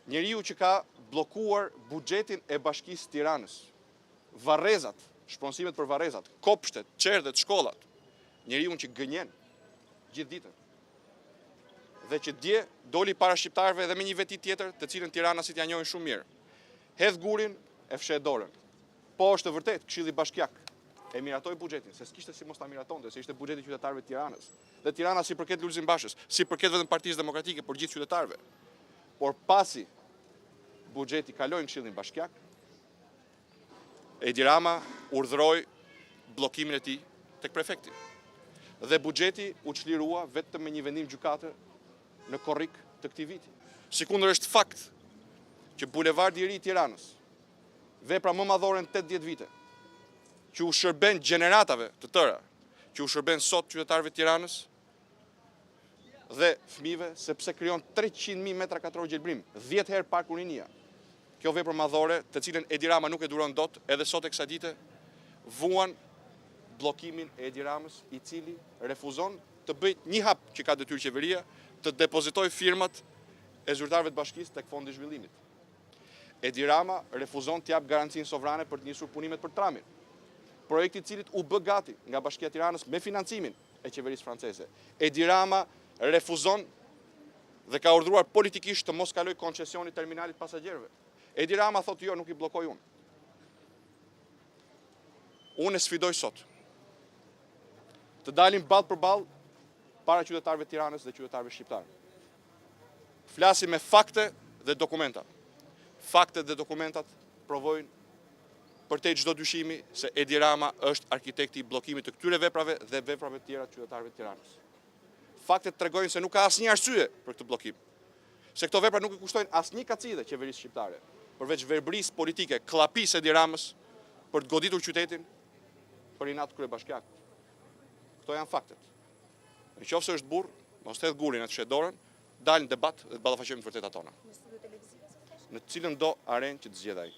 Njeriu që ka bllokuar buxhetin e Bashkisë Tiranës, varrezat, shpronësimet për varrezat, kopshtet, çerdhet, shkollat. Njeriu që gënjen gjithë ditën. Dhe që dje doli para shqiptarëve edhe me një veti tjetër, të cilën tiranasit ja njohin shumë mirë. Hedh gurin, e fshet dorën. Po është vërtet, Këshilli Bashkiak e miratoi buxhetin, se s'kishte si mos ta miratonte, se ishte buxheti i qytetarëve të Tiranës. Dhe Tirana si përket Lulzim Bashës, si përket vetëm Partisë Demokratike, por gjithë qytetarëve. Por pasi buxheti kaloi në Këshillin Bashkiak, Edi Rama urdhëroi bllokimin e tij tek prefekti. Dhe buxheti u çlirua vetëm me një vendim gjykate në korrik të këtij viti. Sikundër është fakt që bulevardi i ri i Tiranës, vepra më madhore në 80 vite, që u shërben gjeneratave të tëra, që u shërben sot qytetarëve të Tiranës dhe fëmijëve, sepse krijon 300.000 metra katror gjelbrim, 10 herë parku rinia. Kjo vepër madhore, të cilën Edi Rama nuk e duron dot, edhe sot e kësaj dite, vuan bllokimin e Edi Ramës, i cili refuzon të bëjë një hap që ka detyrë qeveria, të depozitoj firmat e zyrtarëve të bashkisë tek Fondi i Zhvillimit. Edi Rama refuzon të jap garancinë sovrane për të nisur punimet për tramin, projekti i cilit u bë gati nga Bashkia e Tiranës me financimin e qeverisë franceze. Edi Rama refuzon dhe ka urdhëruar politikisht të mos kaloj koncesioni terminalit pasagjerëve. Edi Rama thotë jo, nuk i bllokoj unë. Unë e sfidoj sot të dalim ballë për ballë para qytetarëve të Tiranës dhe qytetarëve shqiptarë. Flasim me fakte dhe dokumenta. Faktet dhe dokumentat provojnë përtej çdo dyshimi se Edi Rama është arkitekti i bllokimit të këtyre veprave dhe veprave të tjera të qytetarëve të Tiranës. Faktet tregojnë se nuk ka asnjë arsye për këtë bllokim. Se këto vepra nuk i kushtojnë asnjë kacide qeverisë shqiptare, përveç verbrisë politike, kllapisë Edi Ramës për të goditur qytetin për inat kryebashkiak. Këto janë faktet. Nëse është burr, mos hedh gurin atë fshet dorën, dalë në debat dhe të ballafaqojmë të vërtetat tona. Në cilën do arenë që të zgjedhë ai.